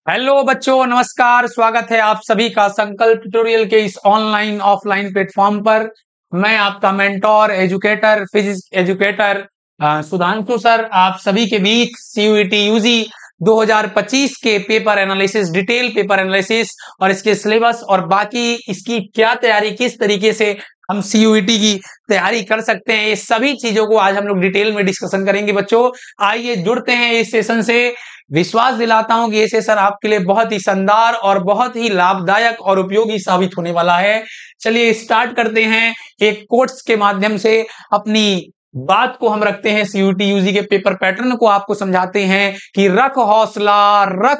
Hello बच्चों, नमस्कार। स्वागत है आप सभी का संकल्प ट्यूटोरियल के इस ऑनलाइन ऑफलाइन प्लेटफॉर्म पर। मैं आपका mentor educator physics educator Sudhanshu sir आप सभी के बीच सीयूईटी यूजी 2025 के paper analysis, detail paper analysis और इसके सिलेबस और बाकी इसकी क्या तैयारी, किस तरीके से हम सीयूईटी की तैयारी कर सकते हैं, ये सभी चीजों को आज हम लोग डिटेल में डिस्कशन करेंगे। बच्चों आइए जुड़ते हैं इस सेशन से। विश्वास दिलाता हूं कि ये सेशन आपके लिए बहुत ही शानदार और बहुत ही लाभदायक और उपयोगी साबित होने वाला है। चलिए स्टार्ट करते हैं। एक कोट्स के माध्यम से अपनी बात को हम रखते हैं, सीयूटी यूजी के पेपर पैटर्न को आपको समझाते हैं कि रख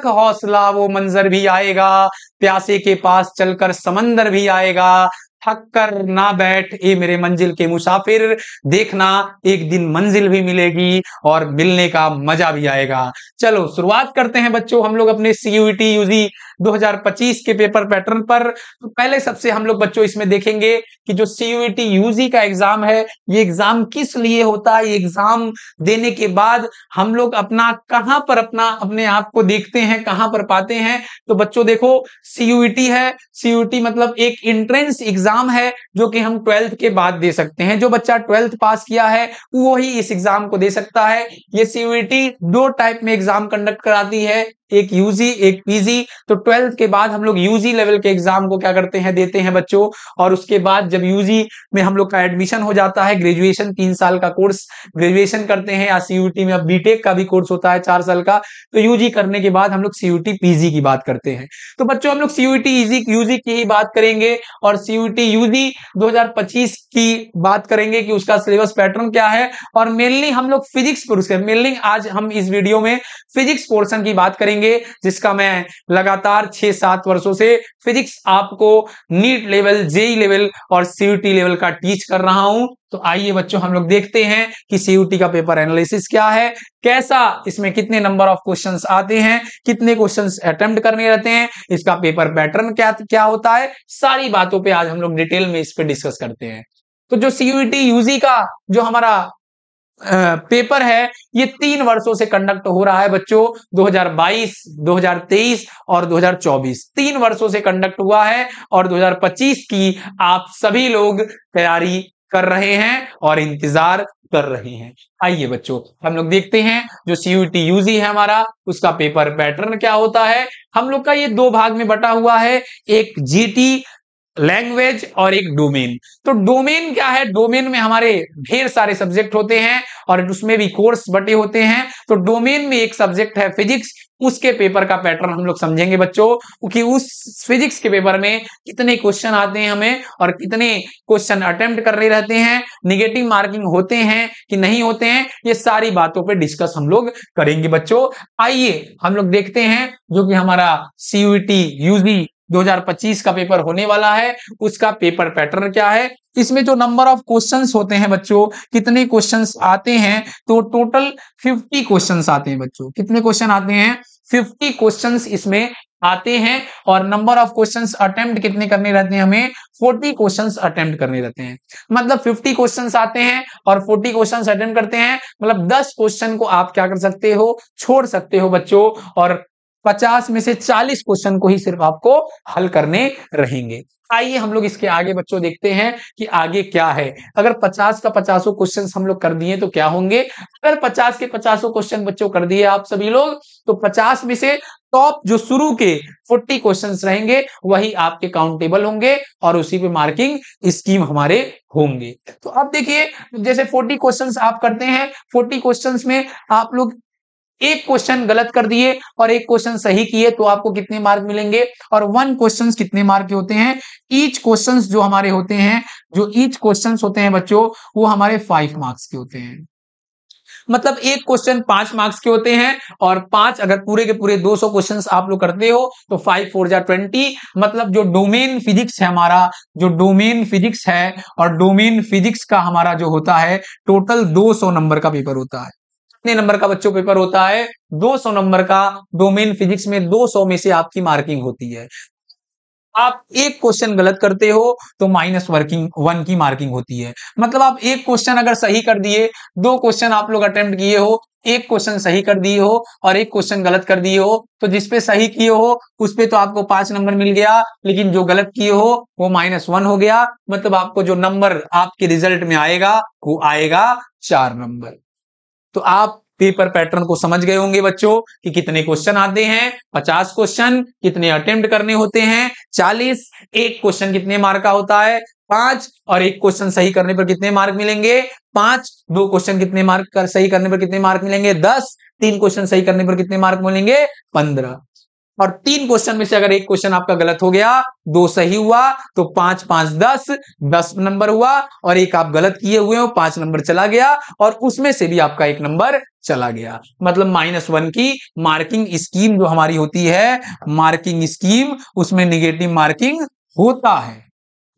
हौसला वो मंजर भी आएगा, प्यासे के पास चलकर समंदर भी आएगा, थक कर ना बैठ ए मेरे मंजिल के मुसाफिर, देखना एक दिन मंजिल भी मिलेगी और मिलने का मजा भी आएगा। चलो शुरुआत करते हैं बच्चों हम लोग अपने सीयूईटी यूजी 2025 के पेपर पैटर्न पर। तो पहले सबसे हम लोग बच्चों इसमें देखेंगे कि जो सीयूईटी यूजी का एग्जाम है, ये एग्जाम किस लिए होता है, ये एग्जाम देने के बाद हम लोग अपना कहां पर अपने आप को देखते हैं, कहां पर पाते हैं। तो बच्चों देखो, सीयूईटी है, सीयूईटी मतलब एक एंट्रेंस एग्जाम है जो कि हम 12th के बाद दे सकते हैं। जो बच्चा 12th पास किया है वो ही इस एग्जाम को दे सकता है। ये सीयूईटी दो टाइप में एग्जाम कंडक्ट कराती है, एक यूजी एक पीजी। तो 12th के बाद हम लोग यूजी लेवल के एग्जाम को क्या करते हैं, देते हैं बच्चों। और उसके बाद जब यूजी में हम लोग का एडमिशन हो जाता है, ग्रेजुएशन 3 साल का कोर्स ग्रेजुएशन करते हैं, या सीयूटी में अब बीटेक का भी कोर्स होता है 4 साल का। तो यूजी करने के बाद हम लोग सीयूटी पीजी की बात करते हैं। तो बच्चों हम लोग सीयूटी यूजी की ही बात करेंगे और सीयूटी यूजी 2025 की बात करेंगे कि उसका सिलेबस पैटर्न क्या है। और मेनली हम लोग फिजिक्स पर उसके मेनली आज हम इस वीडियो में फिजिक्स पोर्शन की बात करेंगे, जिसका मैं लगातार 6-7 वर्षों से फिजिक्स आपको नीट लेवल, जेई लेवल और सीयूटी लेवल का टीच कर रहा हूं। तो आइए बच्चों हम लोग देखते हैं कि सीयूटी का पेपर एनालिसिस क्या है, कैसा इसमें कितने नंबर ऑफ क्वेश्चंस आते हैं, कितने क्वेश्चंस अटेम्प्ट करने रहते हैं, इसका पेपर पैटर्न क्या क्या होता है। सारी बातों पे आज हम लोग डिटेल में इस पे डिस्कस करते हैं। तो जो सीयूटी यूजी का जो हमारा पेपर है, ये 3 वर्षों से कंडक्ट हो रहा है बच्चों। 2022, 2023 और 2024 3 वर्षों से कंडक्ट हुआ है और 2025 की आप सभी लोग तैयारी कर रहे हैं और इंतजार कर रहे हैं। आइए बच्चों हम लोग देखते हैं जो सीयूटी यूजी है हमारा, उसका पेपर पैटर्न क्या होता है। हम लोग का ये 2 भाग में बटा हुआ है, एक जीटी लैंग्वेज और एक डोमेन। तो डोमेन क्या है, डोमेन में हमारे ढेर सारे सब्जेक्ट होते हैं और उसमें भी कोर्स बटे होते हैं। तो डोमेन में एक सब्जेक्ट है फिजिक्स, उसके पेपर का पैटर्न हम लोग समझेंगे बच्चों कि उस फिजिक्स के पेपर में कितने क्वेश्चन आते हैं हमें और कितने क्वेश्चन अटेम्प्ट करने रहते हैं, निगेटिव मार्किंग होते हैं कि नहीं होते हैं, ये सारी बातों पे डिस्कस हम लोग करेंगे बच्चों। आइए हम लोग देखते हैं जो कि हमारा सीयूईटी यूजी 2025 का पेपर होने वाला है, उसका पेपर पैटर्न क्या है। इसमें जो नंबर ऑफ क्वेश्चंस होते हैं बच्चों, कितने क्वेश्चंस आते हैं, तो टोटल 50 क्वेश्चंस आते हैं बच्चों। कितने क्वेश्चन आते हैं, 50 क्वेश्चंस इसमें आते हैं। और नंबर ऑफ क्वेश्चंस अटेम्प्ट कितने करने रहते हैं, हमें 40 क्वेश्चंस अटेम्प्ट करने रहते हैं। मतलब 50 क्वेश्चंस आते हैं और 40 क्वेश्चंस अटेम्प्ट करते हैं, मतलब 10 क्वेश्चन को आप क्या कर सकते हो, छोड़ सकते हो बच्चों। और 50 में से 40 क्वेश्चन को ही सिर्फ आपको हल करने रहेंगे। आइए हम लोग इसके आगे बच्चों देखते हैं कि आगे क्या है। अगर 50 का 50 क्वेश्चन हम लोग कर दिए तो क्या होंगे। अगर 50 के 50 क्वेश्चन बच्चों कर दिए आप सभी लोग, तो 50 में से टॉप जो शुरू के 40 क्वेश्चंस रहेंगे वही आपके काउंटेबल होंगे और उसी पे मार्किंग स्कीम हमारे होंगे। तो अब देखिए, जैसे 40 क्वेश्चंस आप करते हैं, 40 क्वेश्चंस में आप लोग एक क्वेश्चन गलत कर दिए और एक क्वेश्चन सही किए तो आपको कितने मार्क मिलेंगे। और 1 क्वेश्चन कितने मार्क के होते हैं, ईच क्वेश्चन जो हमारे होते हैं, जो ईच क्वेश्चन होते हैं बच्चों, वो हमारे 5 मार्क्स के होते हैं। मतलब एक क्वेश्चन 5 मार्क्स के होते हैं और 5 अगर पूरे के पूरे 200 क्वेश्चंस आप लोग करते हो तो 5 4 जा 20। मतलब जो डोमेन फिजिक्स है हमारा, जो डोमेन फिजिक्स है और डोमेन फिजिक्स का हमारा जो होता है टोटल 200 नंबर का पेपर होता है। कितने नंबर का बच्चों पेपर होता है, 200 नंबर का। डोमेन फिजिक्स में 200 में से आपकी मार्किंग होती है। आप एक क्वेश्चन गलत करते हो तो -1 की मार्किंग होती है। मतलब आप एक क्वेश्चन अगर सही कर दिए, 2 क्वेश्चन आप लोग अटेम्प्ट किए हो, एक क्वेश्चन सही कर दिए हो और एक क्वेश्चन गलत कर दिए हो, तो जिसपे सही किए हो उस पे तो आपको 5 नंबर मिल गया, लेकिन जो गलत किए हो वो -1 हो गया। मतलब आपको जो नंबर आपके रिजल्ट में आएगा वो आएगा 4 नंबर। तो आप पेपर पैटर्न को समझ गए होंगे बच्चों कि कितने क्वेश्चन आते हैं, 50 क्वेश्चन, कितने अटेम्प्ट करने होते हैं, 40, एक क्वेश्चन कितने मार्क का होता है, 5, और एक क्वेश्चन सही करने पर कितने मार्क मिलेंगे, 5, दो क्वेश्चन कितने मार्क कर सही करने पर कितने मार्क मिलेंगे, 10, तीन क्वेश्चन सही करने पर कितने मार्क मिलेंगे, 15। और 3 क्वेश्चन में से अगर एक क्वेश्चन आपका गलत हो गया, 2 सही हुआ, तो 5 5 10 नंबर हुआ, और एक आप गलत किए हुए हो, 5 नंबर चला गया, और उसमें से भी आपका 1 नंबर चला गया। मतलब -1 की मार्किंग स्कीम जो हमारी होती है, मार्किंग स्कीम, उसमें निगेटिव मार्किंग होता है।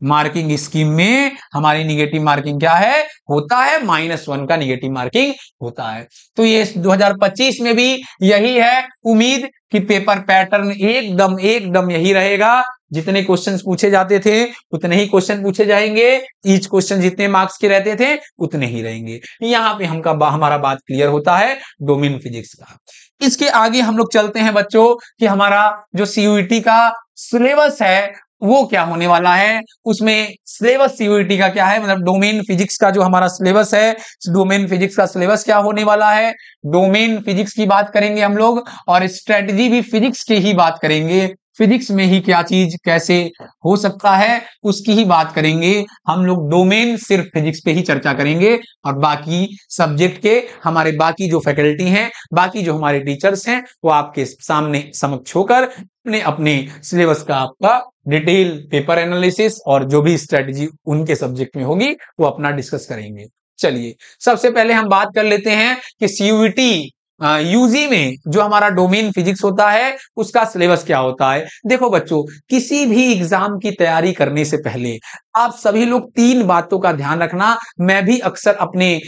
मार्किंग स्कीम में हमारी निगेटिव मार्किंग क्या है, होता है -1 का निगेटिव मार्किंग होता है। तो ये 2025 में भी यही है उम्मीद कि पेपर पैटर्न एकदम यही रहेगा। जितने क्वेश्चंस पूछे जाते थे उतने ही क्वेश्चन पूछे जाएंगे, ईच क्वेश्चन जितने मार्क्स के रहते थे उतने ही रहेंगे। यहाँ पे हमारा बात क्लियर होता है डोमेन फिजिक्स का। इसके आगे हम लोग चलते हैं बच्चों कि हमारा जो सीयूईटी का सिलेबस है वो क्या होने वाला है। उसमें सिलेबस सीयूईटी का क्या है, मतलब डोमेन फिजिक्स का जो हमारा सिलेबस है, डोमेन फिजिक्स का सिलेबस क्या होने वाला है। डोमेन फिजिक्स की बात करेंगे हम लोग, और स्ट्रेटजी भी फिजिक्स की ही बात करेंगे। फिजिक्स में ही क्या चीज कैसे हो सकता है उसकी ही बात करेंगे हम लोग। डोमेन सिर्फ फिजिक्स पे ही चर्चा करेंगे, और बाकी सब्जेक्ट के हमारे बाकी जो फैकल्टी हैं, बाकी जो हमारे टीचर्स हैं, वो आपके सामने समक्ष होकर अपने अपने सिलेबस का आपका डिटेल पेपर एनालिसिस और जो भी स्ट्रेटजी उनके सब्जेक्ट में होगी वो अपना डिस्कस करेंगे। चलिए सबसे पहले हम बात कर लेते हैं कि सीयूईटी यूजी में जो हमारा डोमेन फिजिक्स होता है उसका सिलेबस क्या होता है। देखो बच्चों, किसी भी एग्जाम की तैयारी करने से पहले आप सभी लोग 3 बातों का ध्यान रखना। मैं भी अक्सर अपने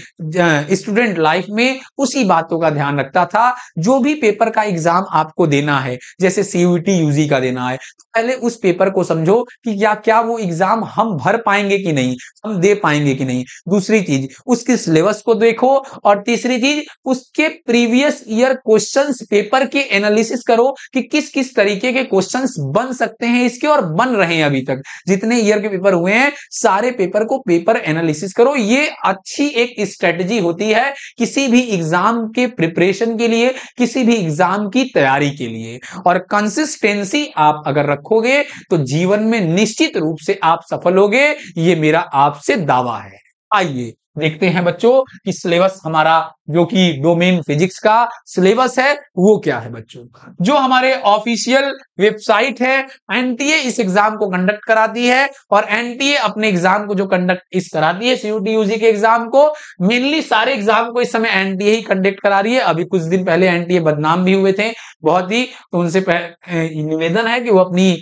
स्टूडेंट लाइफ में उसी बातों का ध्यान रखता था। जो भी पेपर का एग्जाम आपको देना है, जैसे सीयूईटी यूजी का देना है, तो पहले उस पेपर को समझो कि क्या वो एग्जाम हम भर पाएंगे कि नहीं, हम दे पाएंगे कि नहीं। दूसरी चीज, उसके सिलेबस को देखो, और तीसरी चीज, उसके प्रीवियस ईयर क्वेश्चंस पेपर के एनालिसिस करो कि किस किस तरीके के क्वेश्चंस बन सकते हैं इसके, और बन रहे हैं। अभी तक जितने ईयर के पेपर हुए हैं सारे पेपर को पेपर एनालिसिस करो। ये अच्छी एक स्ट्रेटजी होती है किसी भी एग्जाम के प्रिपरेशन के लिए, किसी भी एग्जाम की तैयारी के लिए। और कंसिस्टेंसी आप अगर रखोगे तो जीवन में निश्चित रूप से आप सफल होगे, ये मेरा आपसे दावा है। आइए देखते हैं बच्चों कि सिलेबस हमारा जो कि डोमेन फिजिक्स का सिलेबस है वो क्या है। बच्चों, जो हमारे ऑफिशियल वेबसाइट है, एनटीए इस एग्जाम को कंडक्ट कराती है, और एनटीए अपने एग्जाम को जो कंडक्ट इस कराती है सीयूटी यूजी के एग्जाम को, मेनली सारे एग्जाम को इस समय एनटीए ही कंडक्ट करा रही है। अभी कुछ दिन पहले एनटीए बदनाम भी हुए थे बहुत ही, तो उनसे निवेदन है कि वो अपनी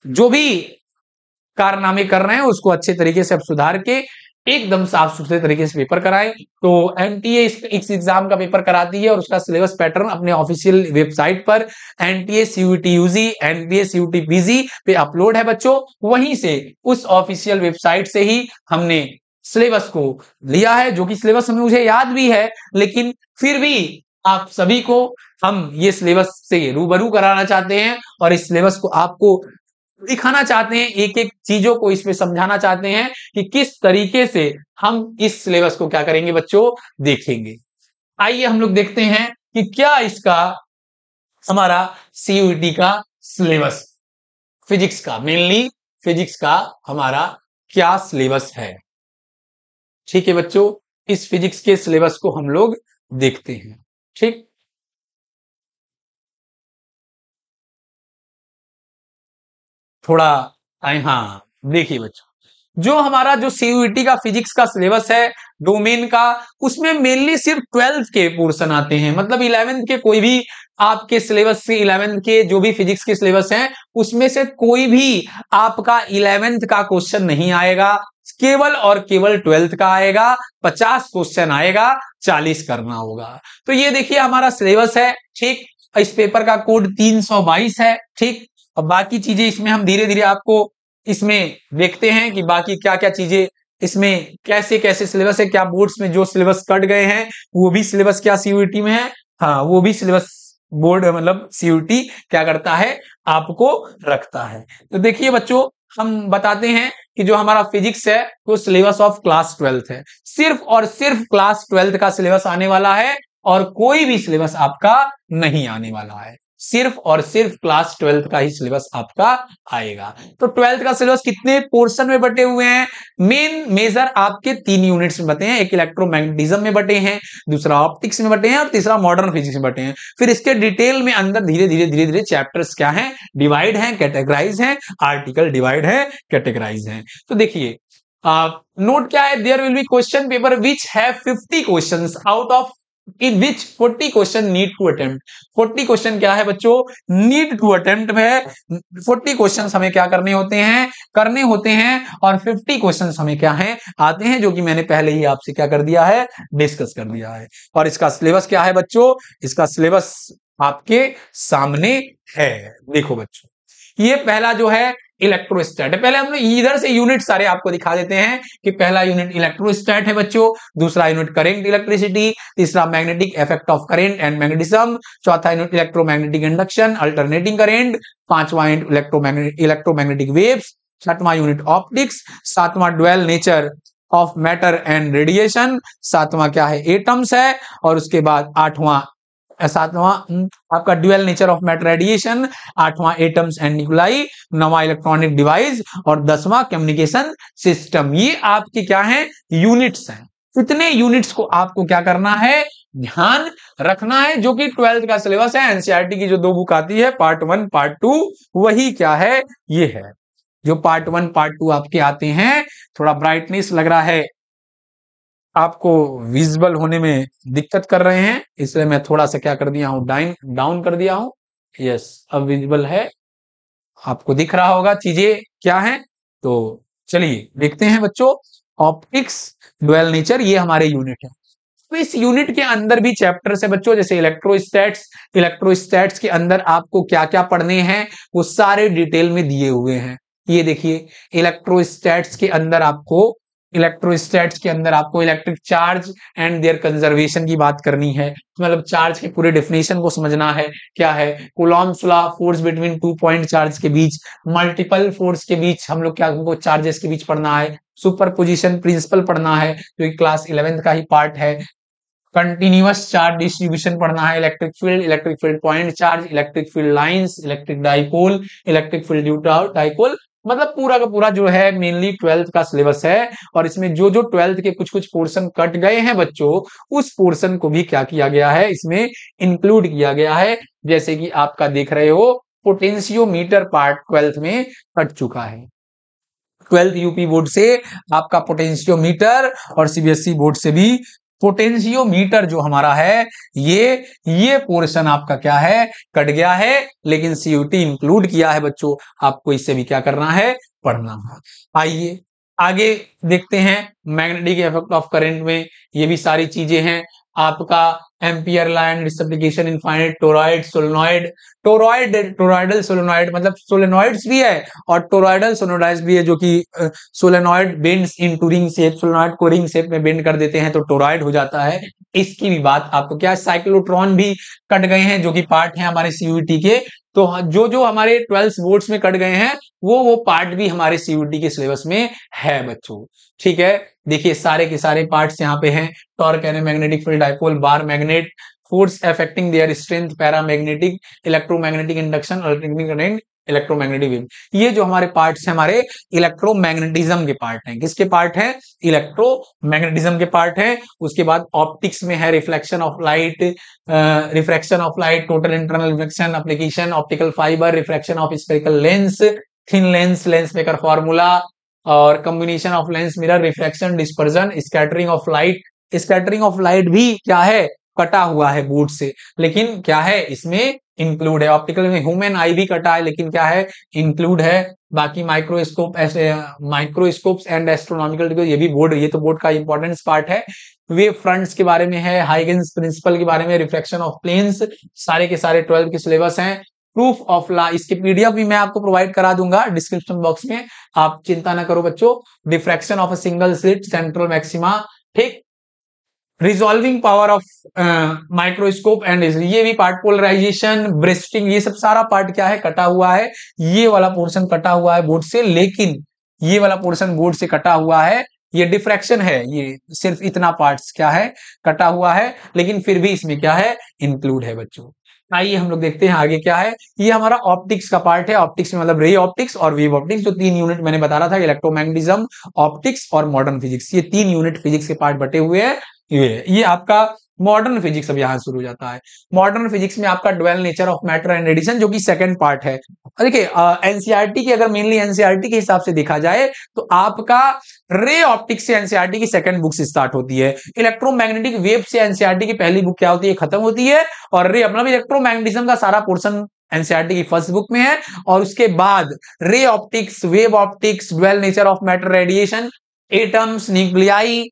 जो भी कारनामे कर रहे हैं उसको अच्छे तरीके से अब सुधार के एकदम साफ सुथरे तरीके से पेपर कराएं। तो एनटीए इस एग्जाम का पेपर कराती है, और उसका सिलेबस पैटर्न अपने ऑफिशियल वेबसाइट पर NTA CUET UG, NTA CUET PG पे अपलोड है बच्चों। वहीं से उस ऑफिशियल वेबसाइट से ही हमने सिलेबस को लिया है, जो कि सिलेबस हमें मुझे याद भी है, लेकिन फिर भी आप सभी को हम ये सिलेबस से रूबरू कराना चाहते हैं, और इस सिलेबस को आपको दिखाना चाहते हैं, एक एक चीजों को इसमें समझाना चाहते हैं कि किस तरीके से हम इस सिलेबस को क्या करेंगे बच्चों, देखेंगे। आइए हम लोग देखते हैं कि क्या इसका हमारा सीयूईटी का सिलेबस फिजिक्स का, मेनली फिजिक्स का हमारा क्या सिलेबस है। ठीक है बच्चों, इस फिजिक्स के सिलेबस को हम लोग देखते हैं। ठीक, थोड़ा हाँ, देखिए बच्चों, जो हमारा जो सीयूईटी का फिजिक्स का सिलेबस है डोमेन का, उसमें मेनली सिर्फ 12th के पोर्शन आते हैं। मतलब 11th के कोई भी आपके सिलेबस से 11th के जो भी फिजिक्स के सिलेबस हैं उसमें से कोई भी आपका 11th का क्वेश्चन नहीं आएगा, केवल और केवल 12th का आएगा। 50 क्वेश्चन आएगा, 40 करना होगा। तो ये देखिए हमारा सिलेबस है। ठीक, इस पेपर का कोड 322 है। ठीक, अब बाकी चीजें इसमें हम धीरे धीरे आपको इसमें देखते हैं कि बाकी क्या क्या चीजें इसमें कैसे कैसे सिलेबस है, क्या बोर्ड्स में जो सिलेबस कट गए हैं वो भी सिलेबस क्या सीयूईटी में है, हाँ वो भी सिलेबस बोर्ड मतलब सीयूईटी क्या करता है आपको रखता है। तो देखिए बच्चों हम बताते हैं कि जो हमारा फिजिक्स है वो सिलेबस ऑफ क्लास 12th है, सिर्फ और सिर्फ क्लास 12th का सिलेबस आने वाला है और कोई भी सिलेबस आपका नहीं आने वाला है, सिर्फ और सिर्फ क्लास 12th का ही सिलेबस आपका आएगा। तो 12th का सिलेबस कितने पोर्शन में बटे हुए हैं, मेन मेजर आपके 3 यूनिट्स में बटे हैं, एक इलेक्ट्रोमैग्नेटिज्म में बटे हैं, दूसरा ऑप्टिक्स में बटे हैं और तीसरा मॉडर्न फिजिक्स में बटे हैं। फिर इसके डिटेल में अंदर धीरे धीरे धीरे धीरे चैप्टर्स क्या हैं, डिवाइड हैं, कैटेगराइज हैं, आर्टिकल डिवाइड है, कैटेगराइज हैं। तो देखिए नोट क्या है, there will be question paper which have 50 questions out of in which 40 question need to attempt. 40 question क्या है बच्चों, नीड टू अटेम्प्ट में 40 क्वेश्चन हमें क्या करने होते हैं और 50 क्वेश्चन हमें क्या है आते हैं, जो कि मैंने पहले ही आपसे क्या कर दिया है, डिस्कस कर दिया है। और इसका सिलेबस क्या है बच्चों, इसका सिलेबस आपके सामने है। देखो बच्चों ये पहला जो है इलेक्ट्रोस्टैट है, पहले हम इधर से यूनिट सारे आपको दिखा देते हैं कि पहला यूनिट इलेक्ट्रोस्टैट है बच्चों, दूसरा यूनिट करंट इलेक्ट्रिसिटी, तीसरा magnetic effect of current and magnetism, चौथा unit electromagnetic induction alternating current, पांचवा यूनिट इलेक्ट्रोमैग्नेटिक वेव्स, छठवां यूनिट ऑप्टिक्स, सातवां dual nature of matter and radiation, सातवां क्या है एटम्स है, और उसके बाद सातवां आपका dual nature of matter radiation, आठवां एटम्स एंड न्यूक्लाई, नौवां इलेक्ट्रॉनिक डिवाइस और 10वां कम्युनिकेशन सिस्टम। ये आपके क्या है यूनिट्स हैं। कितने यूनिट्स को आपको क्या करना है, ध्यान रखना है, जो कि 12th का सिलेबस है। एनसीईआरटी की जो 2 बुक आती है पार्ट 1 पार्ट 2 वही क्या है, ये है जो पार्ट 1 पार्ट 2 आपके आते हैं। थोड़ा ब्राइटनेस लग रहा है आपको विजिबल होने में दिक्कत कर रहे हैं, इसलिए मैं थोड़ा सा क्या कर दिया हूं, डाउन कर दिया हूं। यस अब विजिबल है, आपको दिख रहा होगा चीजें क्या हैं। तो चलिए देखते हैं बच्चों, ऑप्टिक्स ड्यूअल नेचर ये हमारे यूनिट है। तो इस यूनिट के अंदर भी चैप्टर्स है बच्चों, जैसे इलेक्ट्रोस्टैट्स के अंदर आपको क्या क्या पढ़ने हैं वो सारे डिटेल में दिए हुए हैं। ये देखिए इलेक्ट्रोस्टैट्स के अंदर आपको electric charge and their conservation की बात करनी है, मतलब चार्ज के पूरे डेफिनेशन को समझना है, क्या है Coulomb's law, force between 2 point charge के बीच, मल्टीपल फोर्स के बीच हम लोग क्या हमको चार्जेस के बीच पढ़ना है, सुपरपोजिशन प्रिंसिपल पढ़ना है जो कि क्लास 11th का ही पार्ट है, कंटिन्यूअस चार्ज डिस्ट्रीब्यूशन पढ़ना है, electric field point charge, electric field lines, electric dipole, electric field dipole, मतलब पूरा का पूरा जो है मेनली 12th का सिलेबस है। और इसमें जो जो 12th के कुछ कुछ पोर्शन कट गए हैं बच्चों, उस पोर्शन को भी क्या किया गया है, इसमें इंक्लूड किया गया है। जैसे कि आपका देख रहे हो पोटेंशियोमीटर पार्ट 12th में कट चुका है, 12th यूपी बोर्ड से आपका पोटेंशियोमीटर और सीबीएसई बोर्ड से भी पोटेंशियोमीटर जो हमारा है ये पोर्शन आपका क्या है, कट गया है, लेकिन सीयूटी इंक्लूड किया है बच्चों, आपको इससे भी क्या करना है, पढ़ना है। आइए आगे देखते हैं, मैग्नेटिक इफेक्ट ऑफ करंट में ये भी सारी चीजें हैं आपका, ampere law and its application in finite toroid solenoid, toroidal solenoid मतलब सोलेनॉइड्स भी है और टोरॉइडल सोलेनॉइड्स भी है, जो कि solenoid bends into ring shape, solenoid को रिंग शेप में बेंड कर देते हैं तो टोरॉइड हो जाता है। इसकी भी बात आपको क्या, साइक्लोट्रॉन भी कट गए हैं जो कि पार्ट है हमारे सीयूटी के। तो जो जो हमारे 12th बोर्ड्स में कट गए हैं वो पार्ट भी हमारे सीयूटी के सिलेबस में है बच्चों, ठीक है। देखिए सारे के सारे पार्ट्स यहाँ पे हैं, torque and magnetic field dipole, bar magnet, force affecting their strength, paramagnetic, electromagnetic induction, alternating current, electromagnetic wave, ये जो हमारे पार्ट्स हैं हमारे इलेक्ट्रोमैग्नेटिज्म के पार्ट हैं। किसके पार्ट हैं, इलेक्ट्रोमैग्नेटिज्म के पार्ट हैं। उसके बाद ऑप्टिक्स में है reflection of light, total internal reflection, application optical fibre, refraction of spherical lens, thin lens maker formula, और combination of lens mirror, refraction, dispersion, scattering of light. Scattering of light भी क्या है, कटा हुआ है बोर्ड से, लेकिन क्या है इसमें इंक्लूड है। ऑप्टिकल में ह्यूमन आई भी कटा है, लेकिन क्या है इंक्लूड है। बाकी माइक्रोस्कोप्स एंड एस्ट्रोनॉमिकल, ये भी बोर्ड, ये तो बोर्ड का इंपॉर्टेंस पार्ट है। वेव फ्रंट्स के बारे में है, हाइगेंस प्रिंसिपल के बारे में, रिफ्रैक्शन ऑफ प्लेन्स, सारे के सारे 12th के सिलेबस हैं। प्रूफ ऑफ लॉ, इसके पीडीएफ भी मैं आपको प्रोवाइड करा दूंगा डिस्क्रिप्शन बॉक्स में, आप चिंता ना करो बच्चों। Diffraction of a single slit central maxima, ठीक। Resolving power of microscope and ये भी पार्ट, पोलराइजेशन, ब्रेस्टिंग, ये सब सारा पार्ट क्या है, कटा हुआ है। ये वाला पोर्शन कटा हुआ है बोर्ड से, लेकिन ये वाला पोर्शन बोर्ड से कटा हुआ है, ये डिफ्रैक्शन है, ये सिर्फ इतना पार्ट्स क्या है, कटा हुआ है, लेकिन फिर भी इसमें क्या है, इंक्लूड है बच्चों। आइए हम लोग देखते हैं आगे क्या है। ये हमारा ऑप्टिक्स का पार्ट है। ऑप्टिक्स में मतलब रे ऑप्टिक्स और वेव ऑप्टिक्स, जो 3 यूनिट मैंने बता रहा था, इलेक्ट्रोमैग्नेटिज्म, ऑप्टिक्स और मॉडर्न फिजिक्स, ये 3 यूनिट फिजिक्स के पार्ट बटे हुए हैं। ये आपका मॉडर्न फिजिक्स अब यहां शुरू हो जाता है। मॉडर्न फिजिक्स में आपका dual nature of matter and radiation, जो कि सेकंड पार्ट है। देखिए एनसीईआरटी की, अगर मेनली एनसीईआरटी के हिसाब से देखा जाए तो आपका रे ऑप्टिक्स से एनसीईआरटी की सेकंड बुक स्टार्ट होती है। इलेक्ट्रोमैग्नेटिक वेव से एनसीईआरटी की पहली बुक क्या होती है, खत्म होती है। और रे मतलब इलेक्ट्रोमैग्नेटिज्म का सारा पोर्शन एनसीईआरटी की फर्स्ट बुक में है, और उसके बाद ray optics, wave optics, dual nature of matter radiation, atoms, nuclei,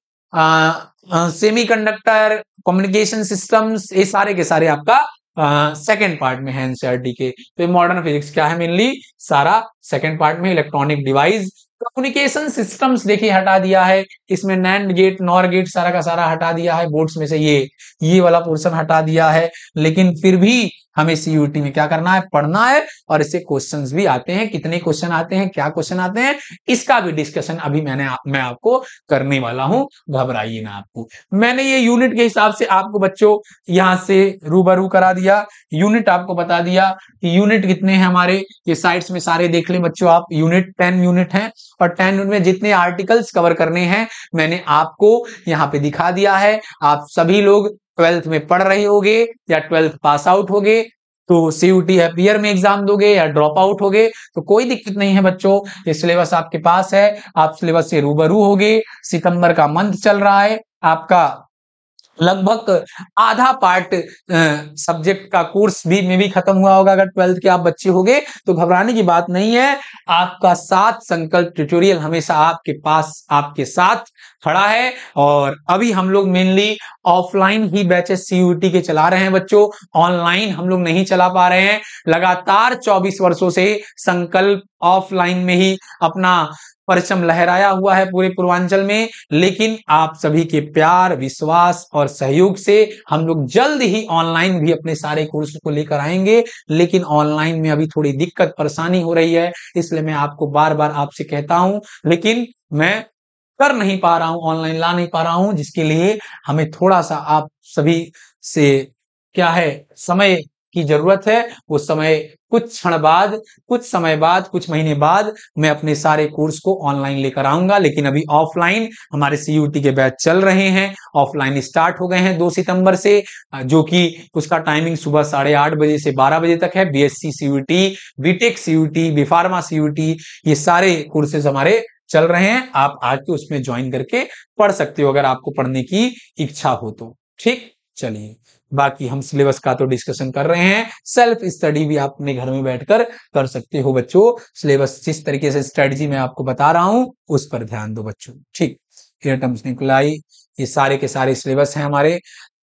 semiconductor, communication systems, ये सारे के सारे आपका सेकेंड पार्ट में है एनसीईआरटी के। तो मॉडर्न फिजिक्स क्या है, मेनली सारा सेकेंड पार्ट में। इलेक्ट्रॉनिक डिवाइस, कम्युनिकेशन सिस्टम्स देखिए हटा दिया है, इसमें नैंड गेट, नॉर गेट सारा का सारा हटा दिया है बोर्ड्स में से, ये वाला पोर्शन हटा दिया है। लेकिन फिर भी हमें सीयूटी में क्या करना है, पढ़ना है, और इससे क्वेश्चंस भी आते हैं। कितने क्वेश्चन आते हैं, क्या क्वेश्चन आते हैं, इसका भी डिस्कशन अभी मैं आपको करने वाला हूं, घबराइए ना। आपको मैंने ये यूनिट के हिसाब से आपको बच्चों यहां से रूबरू करा दिया, यूनिट आपको बता दिया कि यूनिट कितने हैं हमारे, ये साइड्स में सारे देख लें बच्चों आप। यूनिट 10 यूनिट हैं, और 10 यूनिट में जितने आर्टिकल्स कवर करने हैं मैंने आपको यहाँ पे दिखा दिया है। आप सभी लोग 12th में पढ़ रहे होगे या 12th पास आउट होगे, तो सीयूटी एपियर में एग्जाम दोगे या ड्रॉप आउट होगे, तो कोई दिक्कत नहीं है बच्चों। ये सिलेबस आपके पास है, आप सिलेबस से रूबरू होगे। सितंबर का मंथ चल रहा है, आपका लगभग आधा पार्ट सब्जेक्ट का कोर्स में भी खत्म हुआ होगा। अगर 12th के आप बच्चे होंगे तो घबराने की बात नहीं है। आपका साथ संकल्प ट्यूटोरियल हमेशा आपके पास, आपके साथ खड़ा है। और अभी हम लोग मेनली ऑफलाइन ही बैचेस सीयूटी के चला रहे हैं बच्चों, ऑनलाइन हम लोग नहीं चला पा रहे हैं। लगातार 24 वर्षों से संकल्प ऑफलाइन में ही अपना परचम लहराया हुआ है पूरे पूर्वांचल में, लेकिन आप सभी के प्यार, विश्वास और सहयोग से हम लोग जल्द ही ऑनलाइन भी अपने सारे कोर्स को लेकर आएंगे। लेकिन ऑनलाइन में अभी थोड़ी दिक्कत परेशानी हो रही है, इसलिए मैं आपको बार बार आपसे कहता हूं, लेकिन मैं कर नहीं पा रहा हूं, ऑनलाइन ला नहीं पा रहा हूं, जिसके लिए हमें थोड़ा सा आप सभी से क्या है, समय की जरूरत है। वो समय कुछ क्षण बाद, कुछ समय बाद, कुछ महीने बाद मैं अपने सारे कोर्स को ऑनलाइन लेकर आऊंगा। लेकिन अभी ऑफलाइन हमारे सीयूटी के बैच चल रहे हैं, ऑफलाइन स्टार्ट हो गए हैं 2 सितंबर से, जो कि उसका टाइमिंग सुबह 8:30 बजे से 12 बजे तक है। BSc CUET, BTech CUET, B Pharma CUET, ये सारे कोर्सेज हमारे चल रहे हैं। आप आके उसमें ज्वाइन करके पढ़ सकते हो, अगर आपको पढ़ने की इच्छा हो तो। ठीक, चलिए बाकी हम सिलेबस का तो डिस्कशन कर रहे हैं, सेल्फ स्टडी भी आप अपने घर में बैठकर कर सकते हो बच्चों। सिलेबस जिस तरीके से स्ट्रेटजी मैं आपको बता रहा हूं उस पर ध्यान दो बच्चों। ठीक, एटम्स, न्यूक्लियाई, ये सारे के सारे सिलेबस हैं हमारे।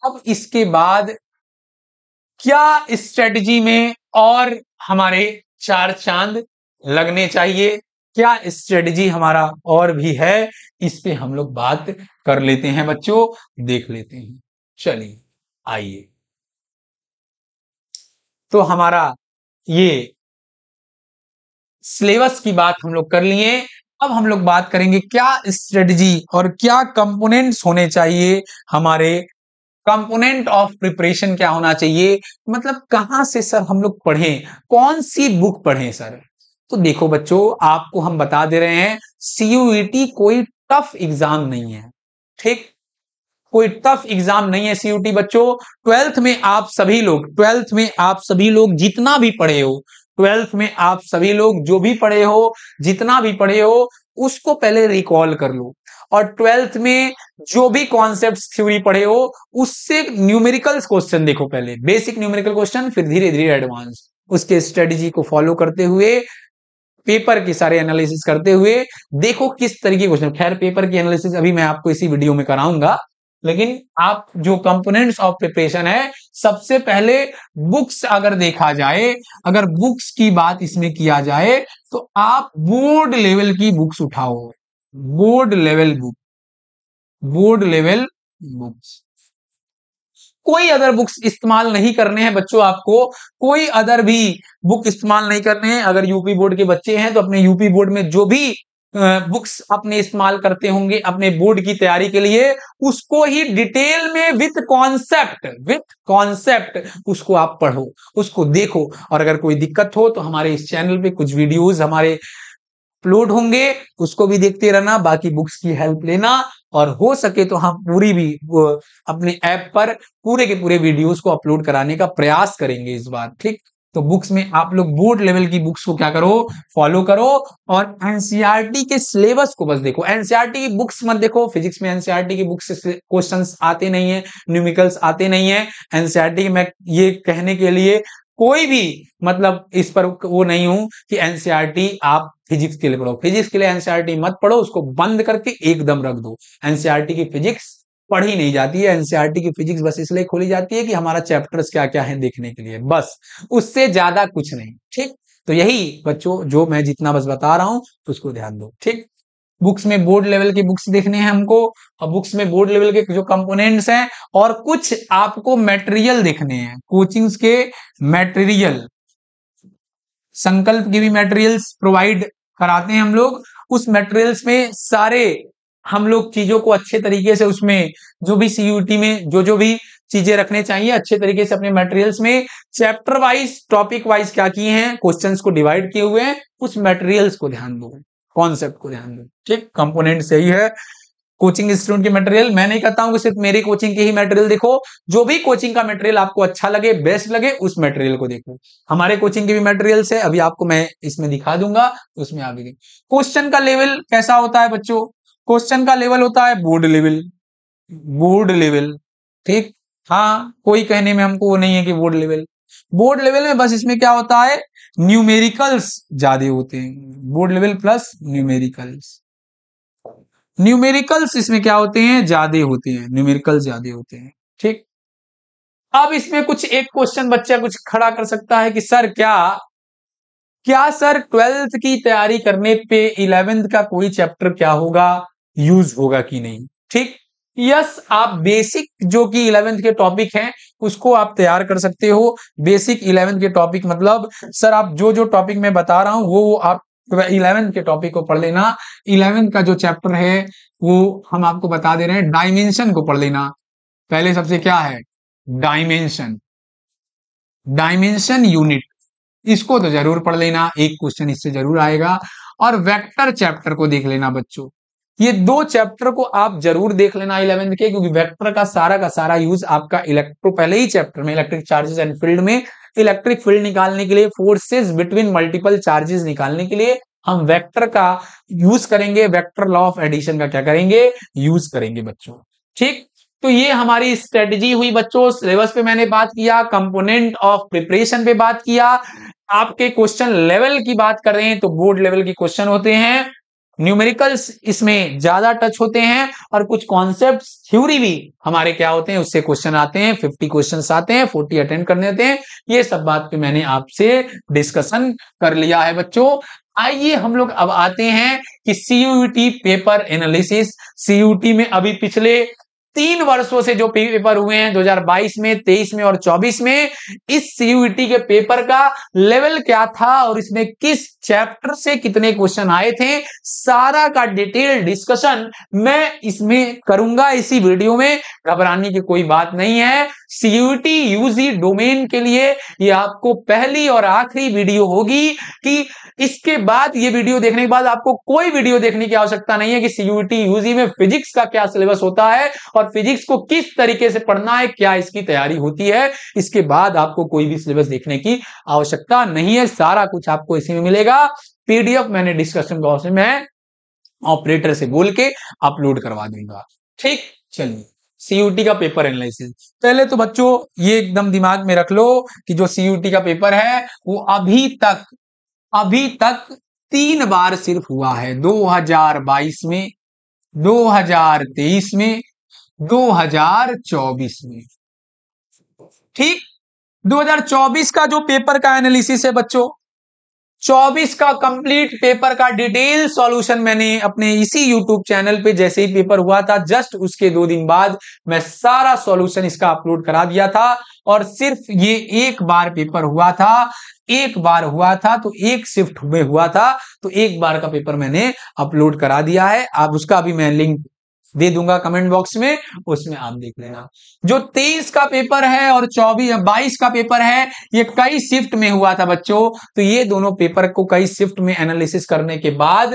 अब इसके बाद क्या स्ट्रेटजी में और हमारे 4 चांद लगने चाहिए, क्या स्ट्रेटजी हमारा और भी है, इस पे हम लोग बात कर लेते हैं बच्चों, देख लेते हैं। चलिए आइए, तो हमारा ये सिलेबस की बात हम लोग कर लिए। अब हम लोग बात करेंगे क्या स्ट्रेटजी और क्या कंपोनेंट्स होने चाहिए हमारे, कंपोनेंट ऑफ प्रिपरेशन क्या होना चाहिए, मतलब कहां से सर हम लोग पढ़ें, कौन सी बुक पढ़ें सर। तो देखो बच्चों, आपको हम बता दे रहे हैं, सीयूईटी कोई टफ एग्जाम नहीं है। ठीक, कोई टफ एग्जाम नहीं है सीयूटी बच्चों। 12th में आप सभी लोग, 12th में आप सभी लोग जितना भी पढ़े हो, 12th में आप सभी लोग जो भी पढ़े हो, जितना भी पढ़े हो, उसको पहले रिकॉल कर लो। और 12th में जो भी कॉन्सेप्ट्स थ्योरी पढ़े हो, उससे न्यूमेरिकल्स क्वेश्चन देखो, पहले बेसिक न्यूमेरिकल क्वेश्चन, फिर धीरे धीरे एडवांस, उसके स्ट्रेटजी को फॉलो करते हुए, पेपर के सारे एनालिसिस करते हुए देखो किस तरीके के क्वेश्चन। खैर पेपर की एनालिसिस अभी मैं आपको इसी वीडियो में कराऊंगा, लेकिन आप जो कंपोनेंट्स ऑफ प्रिपरेशन है, सबसे पहले बुक्स अगर देखा जाए, अगर बुक्स की बात इसमें किया जाए, तो आप बोर्ड लेवल की बुक्स उठाओ। Board level book, board level books, कोई अदर बुक्स इस्तेमाल नहीं करने हैं बच्चों। आपको कोई अदर भी बुक इस्तेमाल नहीं करने हैं। अगर यूपी बोर्ड के बच्चे हैं तो अपने यूपी बोर्ड में जो भी बुक्स अपने इस्तेमाल करते होंगे अपने बोर्ड की तैयारी के लिए, उसको ही डिटेल में विथ कॉन्सेप्ट उसको आप पढ़ो, उसको देखो। और अगर कोई दिक्कत हो तो हमारे इस चैनल पे कुछ वीडियोस हमारे अपलोड होंगे, उसको भी देखते रहना, बाकी बुक्स की हेल्प लेना। और हो सके तो हम पूरी भी अपने ऐप पर पूरे के पूरे वीडियोस को अपलोड कराने का प्रयास करेंगे इस बार, ठीक। तो बुक्स में आप लोग बोर्ड लेवल की बुक्स को क्या करो, फॉलो करो। और एनसीईआरटी के सिलेबस को बस देखो, एनसीईआरटी की बुक्स मत देखो। फिजिक्स में एनसीईआरटी की बुक्स से क्वेश्चंस आते नहीं है, न्यूमेरिकल्स आते नहीं है। एनसीईआरटी की मैं ये कहने के लिए कोई भी मतलब इस पर वो नहीं हूं कि एनसीईआरटी आप फिजिक्स के लिए पढ़ो। फिजिक्स के लिए एनसीईआरटी मत पढ़ो, उसको बंद करके एकदम रख दो। एनसीईआरटी की फिजिक्स पढ़ी नहीं जाती है। एनसीईआरटी की फिजिक्स बस इसलिए खोली जाती है कि हमारा चैप्टर्स क्या क्या है देखने के लिए, बस, उससे ज्यादा कुछ नहीं, ठीक। तो यही बच्चों जो मैं जितना बस बता रहा हूं तो उसको ध्यान दो, ठीक। बुक्स में बोर्ड लेवल की बुक्स देखने हैं हमको, और बुक्स में बोर्ड लेवल के जो कंपोनेंट्स हैं, और कुछ आपको मटेरियल देखने हैं, कोचिंग्स के मटेरियल, संकल्प के भी मटेरियल्स प्रोवाइड कराते हैं हम लोग। उस मटेरियल्स में सारे हम लोग चीजों को अच्छे तरीके से, उसमें जो भी सीयूटी में जो जो भी चीजें रखने चाहिए अच्छे तरीके से अपने मटेरियल्स में चैप्टर वाइज टॉपिक वाइज क्या किए हैं, क्वेश्चंस को डिवाइड किए हुए हैं। उस मटेरियल्स को ध्यान दो, कॉन्सेप्ट को ध्यान दो, ठीक। कंपोनेंट सही है। कोचिंग इंस्टीट्यूट के मटेरियल मैं नहीं कहता हूं कि सिर्फ मेरी कोचिंग के ही मटेरियल देखो, जो भी कोचिंग का मटेरियल आपको अच्छा लगे, बेस्ट लगे, उस मटेरियल को देखो। हमारे कोचिंग के भी मटेरियल्स है, अभी आपको मैं इसमें दिखा दूंगा, उसमें आप देखें। क्वेश्चन का लेवल कैसा होता है बच्चों, क्वेश्चन का लेवल होता है बोर्ड लेवल, बोर्ड लेवल, ठीक। हाँ, कोई कहने में हमको वो नहीं है कि बोर्ड लेवल, बोर्ड लेवल में बस इसमें क्या होता है, न्यूमेरिकल्स ज्यादा होते हैं। Board level plus numericals, numericals इसमें क्या होते हैं, ज्यादा होते हैं, न्यूमेरिकल ज्यादा होते हैं, ठीक। अब इसमें कुछ एक क्वेश्चन बच्चा कुछ खड़ा कर सकता है कि सर क्या क्या सर 12th की तैयारी करने पे 11th का कोई चैप्टर क्या होगा, यूज होगा कि नहीं, ठीक। यस, आप बेसिक जो कि 11th के टॉपिक हैं उसको आप तैयार कर सकते हो। बेसिक 11th के टॉपिक मतलब सर आप जो जो टॉपिक मैं बता रहा हूं वो आप 11th के टॉपिक को पढ़ लेना। 11th का जो चैप्टर है वो हम आपको बता दे रहे हैं, डायमेंशन को पढ़ लेना। पहले सबसे क्या है, डायमेंशन, डायमेंशन यूनिट, इसको तो जरूर पढ़ लेना, एक क्वेश्चन इससे जरूर आएगा। और वेक्टर चैप्टर को देख लेना बच्चों, ये दो चैप्टर को आप जरूर देख लेना 11th के, क्योंकि वेक्टर का सारा यूज आपका इलेक्ट्रो पहले ही चैप्टर में इलेक्ट्रिक चार्जेस एंड फील्ड में, इलेक्ट्रिक फील्ड निकालने के लिए, फोर्सेस बिटवीन मल्टीपल चार्जेस निकालने के लिए हम वेक्टर का यूज करेंगे। वेक्टर लॉ ऑफ एडिशन का क्या करेंगे, यूज करेंगे बच्चों, ठीक। तो ये हमारी स्ट्रेटजी हुई बच्चों। सिलेबस पे मैंने बात किया, कंपोनेंट ऑफ प्रिपरेशन पे बात किया, आपके क्वेश्चन लेवल की बात कर रहे हैं तो बोर्ड लेवल के क्वेश्चन होते हैं, न्यूमेरिकल्स इसमें ज्यादा टच होते हैं, और कुछ कॉन्सेप्ट थ्योरी भी हमारे क्या होते हैं, उससे क्वेश्चन आते हैं, 50 क्वेश्चन आते हैं, 40 अटेंड करने होते हैं। ये सब बात पे मैंने आपसे डिस्कशन कर लिया है बच्चों। आइए हम लोग अब आते हैं कि सीयूटी पेपर एनालिसिस। सीयूटी में अभी पिछले 3 वर्षों से जो पेपर हुए हैं 2022 में, 23 में और 24 में, इस सीयूईटी के पेपर का लेवल क्या था और इसमें किस चैप्टर से कितने क्वेश्चन आए थे, सारा का डिटेल डिस्कशन मैं इसमें करूंगा इसी वीडियो में। घबराने की कोई बात नहीं है। सीयूईटी यूजी डोमेन के लिए ये आपको पहली और आखिरी वीडियो होगी, कि इसके बाद ये वीडियो देखने के बाद आपको कोई वीडियो देखने की आवश्यकता नहीं है कि सीयूईटी यूजी में फिजिक्स का क्या सिलेबस होता है और फिजिक्स को किस तरीके से पढ़ना है, क्या इसकी तैयारी होती है। इसके बाद आपको कोई भी सिलेबस देखने की आवश्यकता नहीं है, सारा कुछ आपको इसी में मिलेगा। पीडीएफ मैंने डिस्कशन बॉक्स में मैं ऑपरेटर से बोल के अपलोड करवा दूंगा, ठीक। चलिए, सीयूटी का पेपर एनालिसिस, पहले तो बच्चों ये एकदम दिमाग में रख लो कि जो सीयूटी का पेपर है वो अभी तक 3 बार सिर्फ हुआ है, 2022 में, 2023 में 2024 में। ठीक, 2024 का जो पेपर का एनालिसिस है बच्चों, 24 का कंप्लीट पेपर का डिटेल सॉल्यूशन मैंने अपने इसी यूट्यूब चैनल पे जैसे ही पेपर हुआ था जस्ट उसके 2 दिन बाद मैं सारा सॉल्यूशन इसका अपलोड करा दिया था। और सिर्फ ये एक बार पेपर हुआ था, एक बार हुआ था तो एक शिफ्ट में हुआ था, तो एक बार का पेपर मैंने अपलोड करा दिया है। आप उसका भी मैं लिंक दे दूंगा कमेंट बॉक्स में, उसमें आप देख लेना। जो 23 का पेपर है और 22 का पेपर है, ये कई शिफ्ट में हुआ था बच्चों। तो ये दोनों पेपर को कई शिफ्ट में एनालिसिस करने के बाद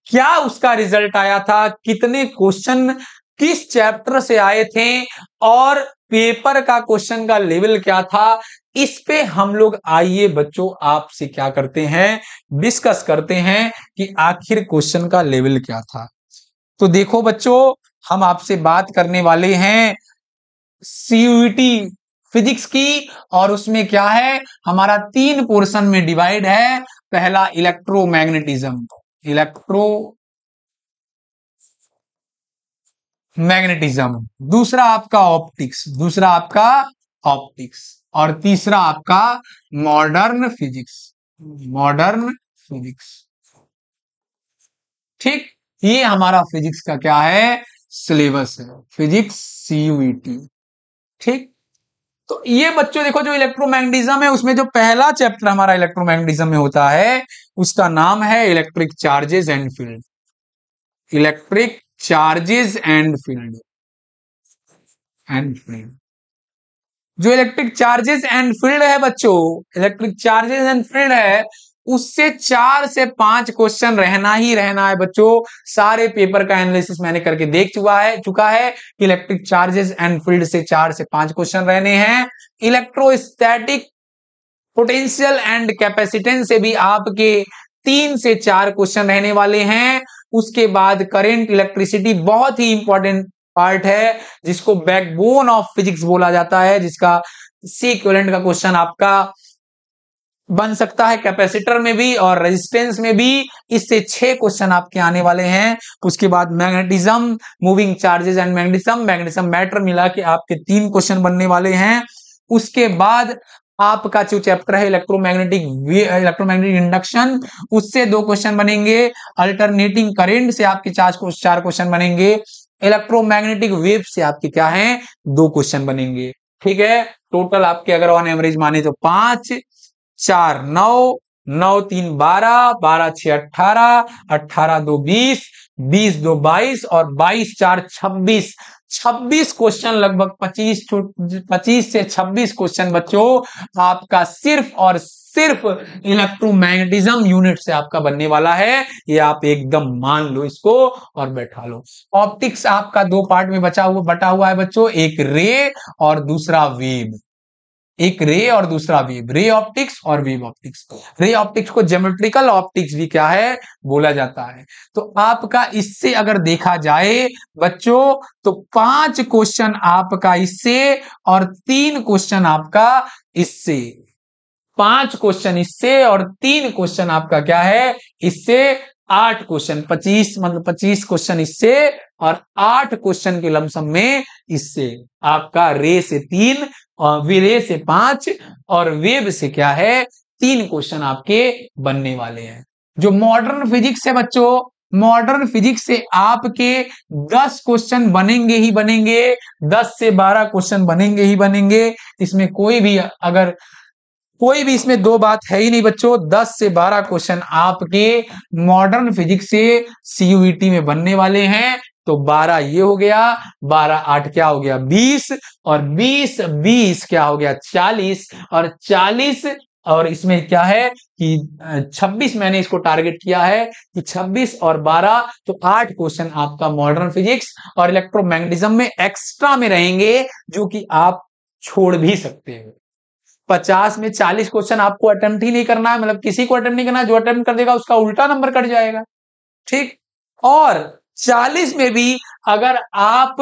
क्या उसका रिजल्ट आया था, कितने क्वेश्चन किस चैप्टर से आए थे और पेपर का क्वेश्चन का लेवल क्या था, इस पे हम लोग आइए बच्चों आपसे क्या करते हैं, डिस्कस करते हैं कि आखिर क्वेश्चन का लेवल क्या था। तो देखो बच्चों, हम आपसे बात करने वाले हैं सीयूईटी फिजिक्स की, और उसमें क्या है हमारा 3 पोर्शन में डिवाइड है। पहला इलेक्ट्रोमैग्नेटिज्म, दूसरा आपका ऑप्टिक्स, और तीसरा आपका मॉडर्न फिजिक्स। ठीक, ये हमारा फिजिक्स का क्या है, सिलेबस है, फिजिक्स सीयूईटी। ठीक, तो ये बच्चों देखो जो इलेक्ट्रोमैग्नेटिज्म है उसमें जो पहला चैप्टर हमारा इलेक्ट्रोमैग्नेटिज्म में होता है उसका नाम है electric charges and field. Electric charges and field जो इलेक्ट्रिक चार्जेस एंड फील्ड है बच्चों, इलेक्ट्रिक चार्जेस एंड फील्ड है, उससे 4 से 5 क्वेश्चन रहना ही रहना है बच्चों। सारे पेपर का एनालिसिस मैंने करके देख चुका है कि इलेक्ट्रिक चार्जेस एंड फील्ड से 4 से 5 क्वेश्चन रहने हैं। इलेक्ट्रोस्टैटिक पोटेंशियल एंड कैपेसिटेंस से भी आपके 3 से 4 क्वेश्चन रहने वाले हैं। उसके बाद करंट इलेक्ट्रिसिटी बहुत ही इंपॉर्टेंट पार्ट है जिसको बैकबोन ऑफ फिजिक्स बोला जाता है, जिसका सी इक्विवेलेंट का क्वेश्चन आपका बन सकता है कैपेसिटर में भी और रेजिस्टेंस में भी। इससे 6 क्वेश्चन आपके आने वाले हैं। उसके बाद magnetism, moving charges and magnetism matter मिला के आपके 3 क्वेश्चन बनने वाले हैं। उसके बाद आपका जो चैप्टर है इलेक्ट्रोमैग्नेटिक इंडक्शन, उससे 2 क्वेश्चन बनेंगे। अल्टरनेटिंग करंट से आपके 4 क्वेश्चन बनेंगे। इलेक्ट्रोमैग्नेटिक वेव से आपके क्या है, 2 क्वेश्चन बनेंगे। ठीक है, टोटल आपके अगर ऑन एवरेज माने तो 5 4 9, 9 3 12, 12 6 18, 18 2 20, 20 2 22 और 22 4 26। 26 क्वेश्चन, लगभग 25 से 26 क्वेश्चन बच्चों आपका सिर्फ और सिर्फ इलेक्ट्रोमैग्नेटिज्म यूनिट से आपका बनने वाला है। ये आप एकदम मान लो इसको और बैठा लो। ऑप्टिक्स आपका 2 पार्ट में बटा हुआ है बच्चों, एक रे और दूसरा वेव। एक रे और दूसरा वेव, रे ऑप्टिक्स और वेव ऑप्टिक्स। रे ऑप्टिक्स को ज्योमेट्रिकल ऑप्टिक्स भी क्या है बोला जाता है। तो आपका इससे अगर देखा जाए बच्चों तो 5 क्वेश्चन आपका इससे और 3 क्वेश्चन आपका इससे। 5 क्वेश्चन इससे और 3 क्वेश्चन आपका क्या है इससे। 8 क्वेश्चन, 25 मतलब 25 क्वेश्चन इससे और 8 क्वेश्चन के लमसम में इससे। आपका रे से 3 और रे से 5 और वेव से क्या है 3 क्वेश्चन आपके बनने वाले हैं। जो मॉडर्न फिजिक्स है बच्चों, मॉडर्न फिजिक्स से आपके 10 क्वेश्चन बनेंगे ही बनेंगे, 10 से 12 क्वेश्चन बनेंगे ही बनेंगे। इसमें कोई भी इसमें 2 बात है ही नहीं बच्चों। 10 से 12 क्वेश्चन आपके मॉडर्न फिजिक्स से सीयूईटी में बनने वाले हैं। तो 12 ये हो गया, 12 8 क्या हो गया 20 और 20 क्या हो गया 40 और 40 और इसमें क्या है कि 26 मैंने इसको टारगेट किया है कि 26 और 12 तो 8 क्वेश्चन आपका मॉडर्न फिजिक्स और इलेक्ट्रोमैग्नेटिज्म में एक्स्ट्रा में रहेंगे जो कि आप छोड़ भी सकते हो। 50 में 40 क्वेश्चन आपको अटेम्प्ट ही नहीं करना है, मतलब किसी को अटेम्प्ट नहीं करना है, जो अटेम्प्ट कर देगा उसका उल्टा नंबर कट जाएगा। ठीक, और 40 में भी अगर आप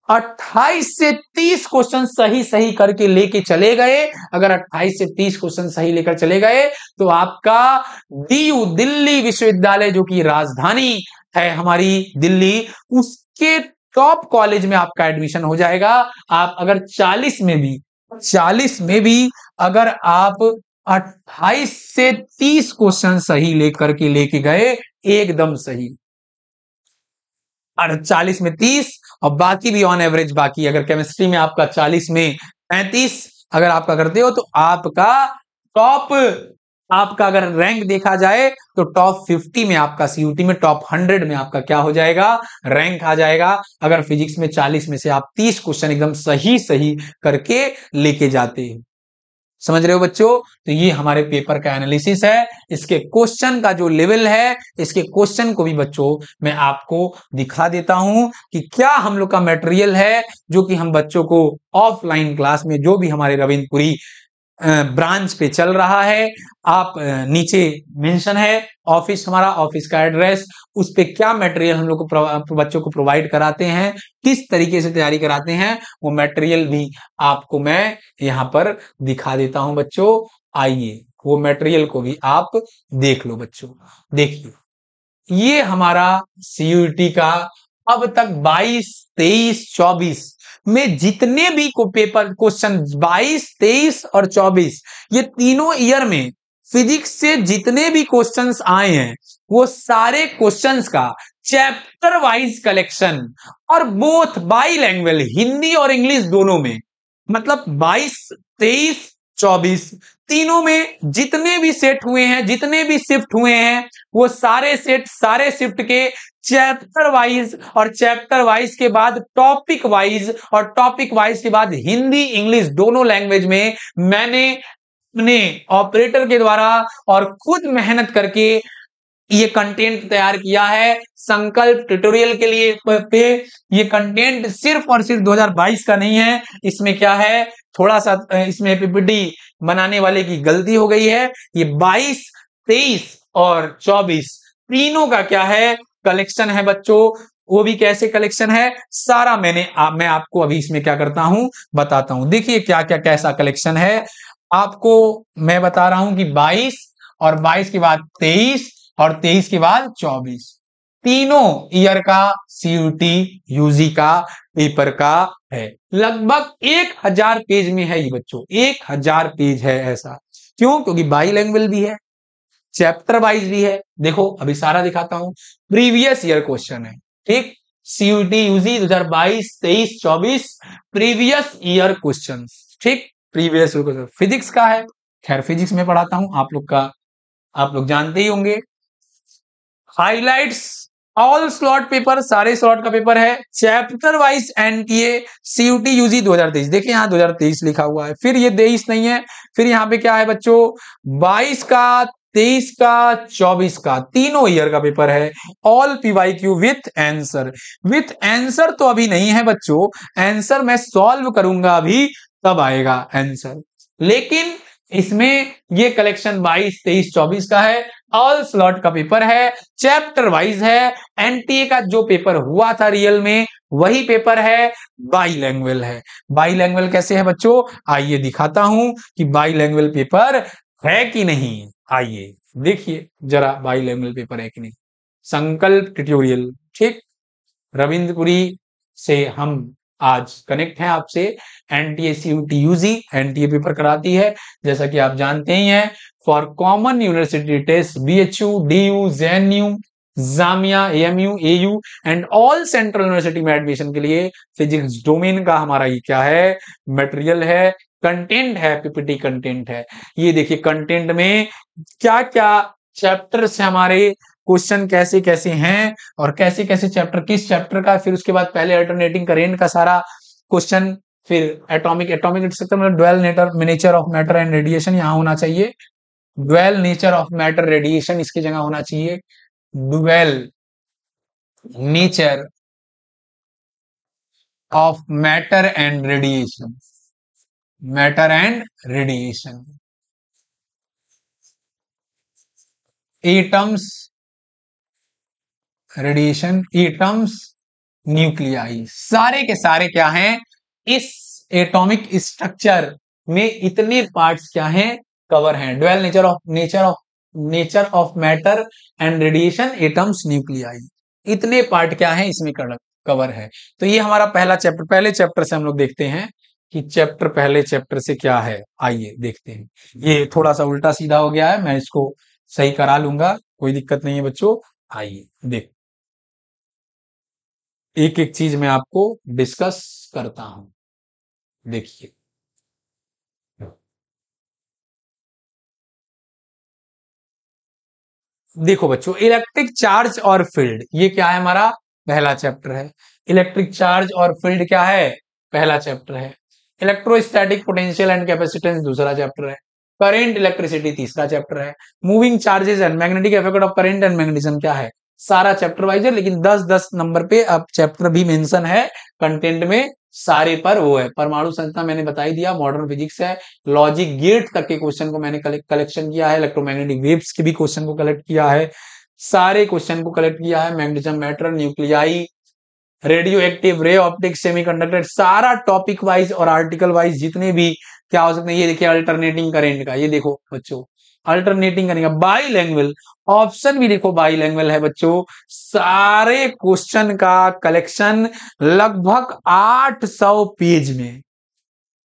28 से 30 क्वेश्चन सही करके लेके चले गए, अगर 28 से 30 क्वेश्चन सही लेकर चले गए तो आपका डीयू दिल्ली विश्वविद्यालय जो कि राजधानी है हमारी दिल्ली, उसके टॉप कॉलेज में आपका एडमिशन हो जाएगा। आप अगर 40 में भी अगर आप 28 से 30 क्वेश्चन सही लेकर के लेके गए, एकदम सही, और 40 में 30 और बाकी भी ऑन एवरेज, बाकी अगर केमिस्ट्री में आपका 40 में 35 अगर आपका करते हो तो आपका टॉप, आपका अगर रैंक देखा जाए तो टॉप 50 में आपका, सीयूटी में टॉप 100 में आपका क्या हो जाएगा, रैंक आ जाएगा। अगर फिजिक्स में 40 में से आप 30 क्वेश्चन एकदम सही सही करके लेके जाते हैं। समझ रहे हो बच्चों? तो ये हमारे पेपर का एनालिसिस है। इसके क्वेश्चन का जो लेवल है, इसके क्वेश्चन को भी बच्चों मैं आपको दिखा देता हूं कि क्या हम लोग का मटेरियल है जो कि हम बच्चों को ऑफलाइन क्लास में जो भी हमारे रविंद्रपुरी ब्रांच पे चल रहा है, आप नीचे मेंशन है ऑफिस, हमारा ऑफिस का एड्रेस, उस पे क्या मटेरियल हम लोग को बच्चों को प्रोवाइड कराते हैं, किस तरीके से तैयारी कराते हैं, वो मटेरियल भी आपको मैं यहाँ पर दिखा देता हूं बच्चों। आइए वो मटेरियल को भी आप देख लो बच्चों। देखिए ये हमारा सीयूटी का अब तक 22, 23, 24 में जितने भी को पेपर क्वेश्चन 22, 23 और 24, ये तीनों ईयर में फिजिक्स से जितने भी क्वेश्चंस आए हैं वो सारे क्वेश्चंस का चैप्टर वाइज कलेक्शन, और बोथ बाई लैंग्वेज, हिंदी और इंग्लिश दोनों में, मतलब 22, 23, 24 तीनों में जितने भी सेट हुए हैं, जितने भी शिफ्ट हुए हैं, वो सारे सेट, सारे शिफ्ट के चैप्टर वाइज, और चैप्टर वाइज के बाद टॉपिक वाइज, और टॉपिक वाइज के बाद हिंदी इंग्लिश दोनों लैंग्वेज में मैंने अपने ऑपरेटर के द्वारा और खुद मेहनत करके ये कंटेंट तैयार किया है संकल्प ट्यूटोरियल के लिए पे। ये कंटेंट सिर्फ और सिर्फ 2022 का नहीं है, इसमें क्या है, थोड़ा सा इसमें पीपीटी बनाने वाले की गलती हो गई है। ये 22, 23 और 24 तीनों का क्या है, कलेक्शन है बच्चों। वो भी कैसे कलेक्शन है, सारा मैं आपको अभी इसमें क्या करता हूं, बताता हूं। देखिए क्या क्या कैसा कलेक्शन है आपको मैं बता रहा हूं कि 22 और 22 के बाद 23 और 23 के बाद 24 तीनों ईयर का सीयूटी यूजी का पेपर का है। लगभग 1000 पेज में है ये बच्चों, 1000 पेज है। ऐसा क्यों? क्योंकि बाईलैंग्वेज भी है, चैप्टर वाइज भी है। देखो अभी सारा दिखाता हूं, प्रीवियस ईयर क्वेश्चन है, ठीक, CUET UG 2022, 23, 24 previous year question, ठीक, प्रीवियस ईयर क्वेश्चन फिजिक्स का है। खैर फिजिक्स में पढ़ाता हूं, आप लोग का, आप लोग जानते ही होंगे। हाइलाइट्स ऑल स्लॉट पेपर, सारे स्लॉट का पेपर है, chapter wise NTA CUET UG 2023। देखिए यहाँ 2023 लिखा हुआ है, फिर ये 23 नहीं है, फिर यहाँ पे क्या है बच्चों, 22 का, 23 का, 24 का तीनों ईयर का पेपर है। All PYQ with answer, with answer तो अभी नहीं है बच्चों, आंसर मैं सॉल्व करूंगा अभी, तब आएगा आंसर। लेकिन इसमें ये कलेक्शन 22, 23, 24 का है, ऑल स्लॉट का पेपर है, चैप्टर वाइज है, एनटीए का जो पेपर हुआ था रियल में वही पेपर है, बाईलैंग्वेज है। बाईलैंग्वेज कैसे है बच्चों, आइए दिखाता हूं कि बाईलैंग्वेज पेपर है कि नहीं। आइए देखिए जरा बाईलैंग्वेज पेपर है कि नहीं। संकल्प ट्यूटोरियल, ठीक, रविंद्रपुरी से हम आज कनेक्ट हैं आपसे। NTA CUET UG NTA paper कराती है, जैसा कि आप जानते ही हैं। For common university test BHU, DU, JNU, Jamia, AMU, AU and all central university में एडमिशन के लिए फिजिक्स डोमेन का हमारा ये क्या है, मटेरियल है, कंटेंट है, पीपीटी कंटेंट है। ये देखिए कंटेंट में क्या क्या चैप्टर्स है हमारे, क्वेश्चन कैसे कैसे हैं, और कैसे कैसे चैप्टर, किस चैप्टर का, फिर उसके बाद पहले अल्टरनेटिंग करेंट का सारा क्वेश्चन, फिर एटॉमिक मतलब dual nature of matter and radiation यहां होना चाहिए, dual nature of matter radiation इसकी जगह होना चाहिए, dual nature of matter and radiation, matter and radiation, atoms, radiation, atoms, nuclei, सारे के सारे क्या हैं, इस एटॉमिक स्ट्रक्चर में इतने पार्ट्स क्या हैं, कवर हैं। Dual nature of matter and radiation, atoms, nuclei, इतने पार्ट क्या हैं इसमें कवर। कवर है। तो ये हमारा पहला चैप्टर, पहले चैप्टर से हम लोग देखते हैं कि चैप्टर, पहले चैप्टर से क्या है, आइए देखते हैं। ये थोड़ा सा उल्टा सीधा हो गया है, मैं इसको सही करा लूंगा, कोई दिक्कत नहीं है बच्चों। आइए देख, एक एक चीज मैं आपको डिस्कस करता हूं। देखिए, देखो बच्चों, इलेक्ट्रिक चार्ज और फील्ड, ये क्या है, हमारा पहला चैप्टर है। इलेक्ट्रिक चार्ज और फील्ड क्या है, पहला चैप्टर है। इलेक्ट्रोस्टैटिक पोटेंशियल एंड कैपेसिटेंस दूसरा चैप्टर है। करेंट इलेक्ट्रिसिटी तीसरा चैप्टर है। Moving charges and magnetic effect of current and magnetism क्या है, सारा चैप्टर वाइज है, लेकिन 10-10 नंबर पे अब चैप्टर भी मेंशन है कंटेंट में, सारे पर वो है। परमाणु संरचना मैंने बता ही दिया, मॉडर्न फिजिक्स है। लॉजिक गेट तक के क्वेश्चन को मैंने कलेक्शन किया है, इलेक्ट्रोमैग्नेटिक वेव्स के भी क्वेश्चन को कलेक्ट किया है, सारे क्वेश्चन को कलेक्ट किया है। Magnetism, matter, nuclei, radio active, रे ऑप्टिक, सेमीकंडक्टर, सारा टॉपिक वाइज और आर्टिकल वाइज जितने भी क्या हो सकते हैं। ये देखिए अल्टरनेटिंग करंट का, ये देखो बच्चों, अल्टरनेटिंग करेंगे, बाईलैंग्वेज, ऑप्शन भी देखो बाईलैंग्वेज है बच्चों। सारे क्वेश्चन का कलेक्शन लगभग 800 पेज में,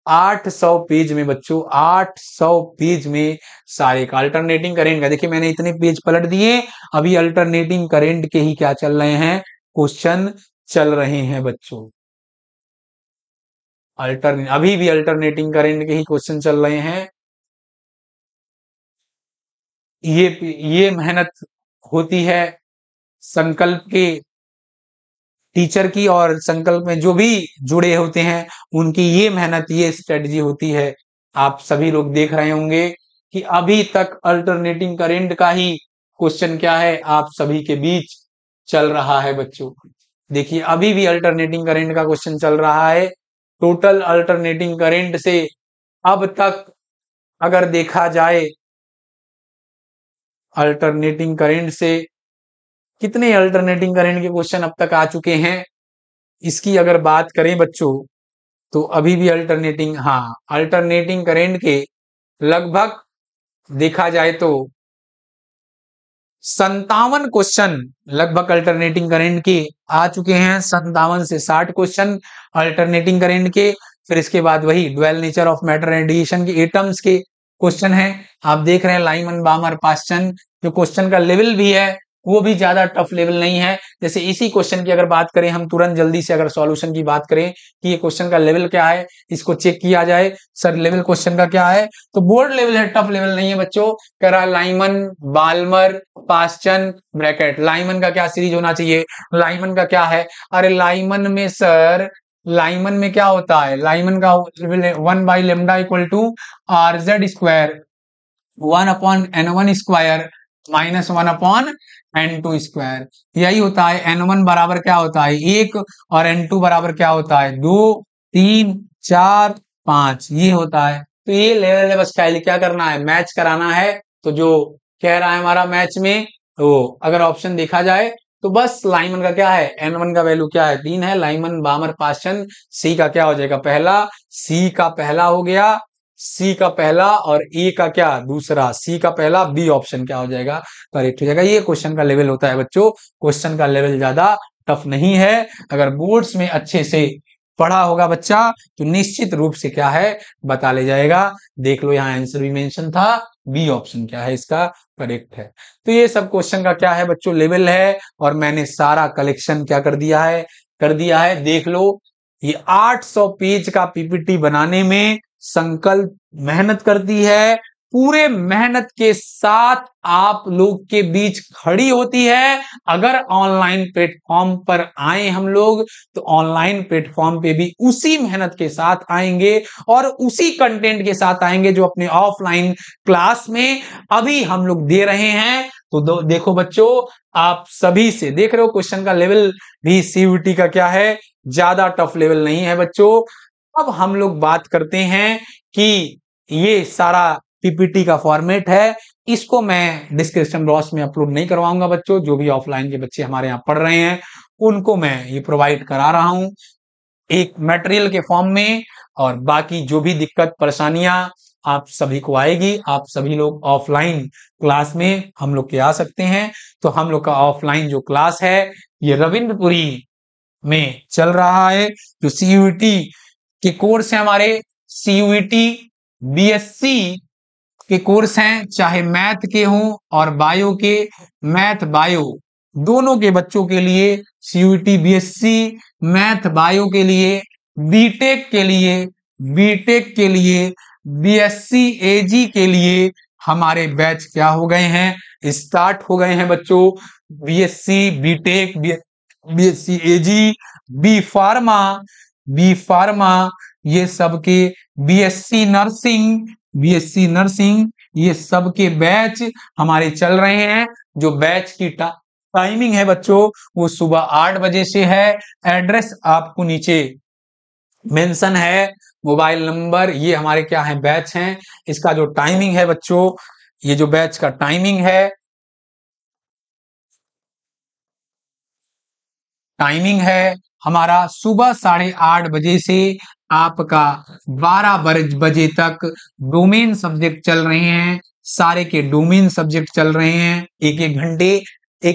800 पेज में बच्चों, 800 पेज में सारे का अल्टरनेटिंग करेंट का। देखिए मैंने इतने पेज पलट दिए, अभी अल्टरनेटिंग करंट के ही क्या चल रहे हैं, क्वेश्चन चल रहे हैं बच्चों। अभी भी अल्टरनेटिंग करंट के ही क्वेश्चन चल रहे हैं। ये ये मेहनत होती है संकल्प के टीचर की, और संकल्प में जो भी जुड़े होते हैं उनकी ये मेहनत, ये स्ट्रेटजी होती है। आप सभी लोग देख रहे होंगे कि अभी तक अल्टरनेटिंग करंट का ही क्वेश्चन क्या है, आप सभी के बीच चल रहा है बच्चों। देखिए अभी भी अल्टरनेटिंग करंट का क्वेश्चन चल रहा है। टोटल अल्टरनेटिंग करंट से अब तक अगर देखा जाए, अल्टरनेटिंग करंट से कितने अल्टरनेटिंग करंट के क्वेश्चन अब तक आ चुके हैं, इसकी अगर बात करें बच्चों, तो अभी भी अल्टरनेटिंग, हाँ, अल्टरनेटिंग करंट के लगभग देखा जाए तो 57 क्वेश्चन लगभग अल्टरनेटिंग करंट के आ चुके हैं। 57 से 60 क्वेश्चन अल्टरनेटिंग करंट के। फिर इसके बाद वही dual nature of matter radiation के एटम्स के क्वेश्चन है। आप देख रहे हैं लाइमन, बामर, पास्चन, जो क्वेश्चन का लेवल भी है वो भी ज्यादा टफ लेवल नहीं है। जैसे इसी क्वेश्चन की अगर बात करें हम, तुरंत जल्दी से अगर सॉल्यूशन की बात करें कि ये क्वेश्चन का लेवल क्या है, इसको चेक किया जाए, सर लेवल क्वेश्चन का क्या है, तो बोर्ड लेवल है, टफ लेवल नहीं है बच्चों। कह रहा Lyman, Balmer, Paschen, Brackett, Lyman का क्या सीरीज होना चाहिए, लाइमन का क्या है, अरे लाइमन में सर, लाइमन में क्या होता है, लाइमन का 1/λ=RZ², 1/N1² -1/N2², यही होता है। N1 बराबर क्या होता है 1, और N2 बराबर क्या होता है 2, 3, 4, 5, ये होता है। तो ये लेवल है, बस क्या करना है, मैच कराना है। तो जो कह रहा है हमारा मैच में, तो अगर ऑप्शन देखा जाए तो बस लाइमन का क्या है, N1 का वैल्यू क्या है 3 है, लाइमन, बामर, पास्चन, सी का क्या हो जाएगा पहला, सी का पहला हो गया, सी का पहला, और ए का क्या दूसरा, सी का पहला, बी ऑप्शन क्या हो जाएगा, करेक्ट हो जाएगा। ये क्वेश्चन का लेवल होता है बच्चों, क्वेश्चन का लेवल ज्यादा टफ नहीं है। अगर बोर्ड्स में अच्छे से पढ़ा होगा बच्चा तो निश्चित रूप से क्या है बता ले जाएगा। देख लो यहाँ आंसर भी मेंशन था, बी ऑप्शन क्या है इसका करेक्ट है। तो ये सब क्वेश्चन का क्या है बच्चों लेवल है, और मैंने सारा कलेक्शन क्या कर दिया है, देख लो। ये 800 पेज का पीपीटी बनाने में संकल्प मेहनत करती है, पूरे मेहनत के साथ आप लोग के बीच खड़ी होती है। अगर ऑनलाइन प्लेटफॉर्म पर आए हम लोग, तो ऑनलाइन प्लेटफॉर्म पे भी उसी मेहनत के साथ आएंगे और उसी कंटेंट के साथ आएंगे जो अपने ऑफलाइन क्लास में अभी हम लोग दे रहे हैं। तो देखो बच्चों, आप सभी से देख रहे हो क्वेश्चन का लेवल भी सीयूईटी का क्या है, ज्यादा टफ लेवल नहीं है बच्चों। अब हम लोग बात करते हैं कि ये सारा पीपीटी का फॉर्मेट है, इसको मैं डिस्क्रिप्शन बॉक्स में अपलोड नहीं करवाऊंगा बच्चों। जो भी ऑफलाइन के बच्चे हमारे यहाँ पढ़ रहे हैं उनको मैं ये प्रोवाइड करा रहा हूं एक मटेरियल के फॉर्म में, और बाकी जो भी दिक्कत परेशानियां आप सभी को आएगी, आप सभी लोग ऑफलाइन क्लास में हम लोग के आ सकते हैं। तो हम लोग का ऑफलाइन जो क्लास है ये रविंद्रपुरी में चल रहा है। जो सीयूईटी के कोर्स हैं हमारे, सीयूईटी बीएससी के कोर्स हैं, चाहे मैथ के हों और बायो के, मैथ बायो दोनों के बच्चों के लिए सीयूईटी बीएससी, मैथ बायो के लिए, बीटेक के लिए, बीटेक के लिए, बीएससी एजी के लिए हमारे बैच क्या हो गए हैं, स्टार्ट हो गए हैं बच्चों। बीएससी, बीटेक, बीएससी एजी, बी फार्मा, बी फार्मा, ये सब के बीएससी नर्सिंग, बीएससी नर्सिंग, ये सब के बैच हमारे चल रहे हैं। जो बैच की टाइमिंग है बच्चों वो सुबह 8 बजे से है। एड्रेस आपको नीचे मेंशन है, मोबाइल नंबर, ये हमारे क्या है बैच हैं। इसका जो टाइमिंग है बच्चों, ये जो बैच का टाइमिंग है, टाइमिंग है हमारा सुबह 8:30 बजे से आपका 12 बजे तक डोमेन सब्जेक्ट चल रहे हैं। सारे के डोमेन सब्जेक्ट चल रहे हैं, एक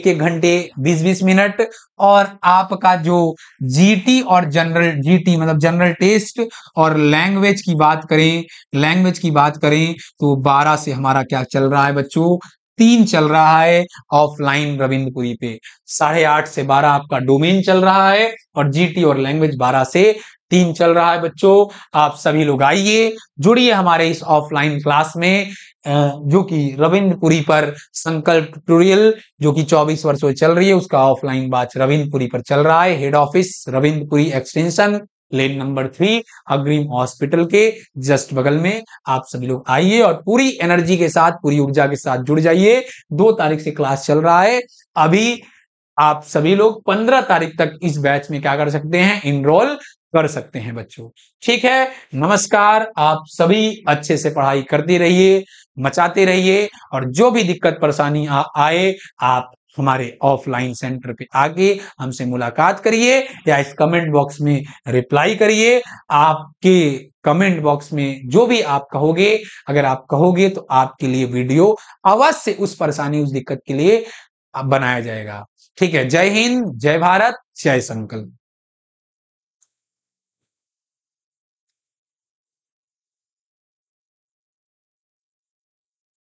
एक घंटे 20-20 मिनट। और आपका जो जीटी और जनरल, जीटी मतलब जनरल टेस्ट और लैंग्वेज की बात करें तो 12 से हमारा क्या चल रहा है बच्चों, 3 चल रहा है ऑफलाइन रविंद्रपुरी पे। 8:30 से 12 आपका डोमेन चल रहा है और जीटी और लैंग्वेज 12 से 3 चल रहा है बच्चों। आप सभी लोग आइए, जुड़िए हमारे इस ऑफलाइन क्लास में, जो कि रविंद्रपुरी पर संकल्प ट्यूटोरियल जो कि 24 वर्षों से चल रही है, उसका ऑफलाइन बैच रविंद्रपुरी पर चल रहा है। Head office Ravindrapuri extension, lane number 3, अग्रिम हॉस्पिटल के जस्ट बगल में। आप सभी लोग आइए और पूरी एनर्जी के साथ, पूरी ऊर्जा के साथ जुड़ जाइए। 2 तारीख से क्लास चल रहा है। अभी आप सभी लोग 15 तारीख तक इस बैच में क्या कर सकते हैं, इनरोल कर सकते हैं बच्चों। ठीक है, नमस्कार। आप सभी अच्छे से पढ़ाई करते रहिए, मचाते रहिए, और जो भी दिक्कत परेशानी आए आप हमारे ऑफलाइन सेंटर पे आके हमसे मुलाकात करिए या इस कमेंट बॉक्स में रिप्लाई करिए। आपके कमेंट बॉक्स में जो भी आप कहोगे, अगर आप कहोगे तो आपके लिए वीडियो अवश्य उस परेशानी, उस दिक्कत के लिए बनाया जाएगा। ठीक है, जय हिंद, जय भारत, जय संकल्प।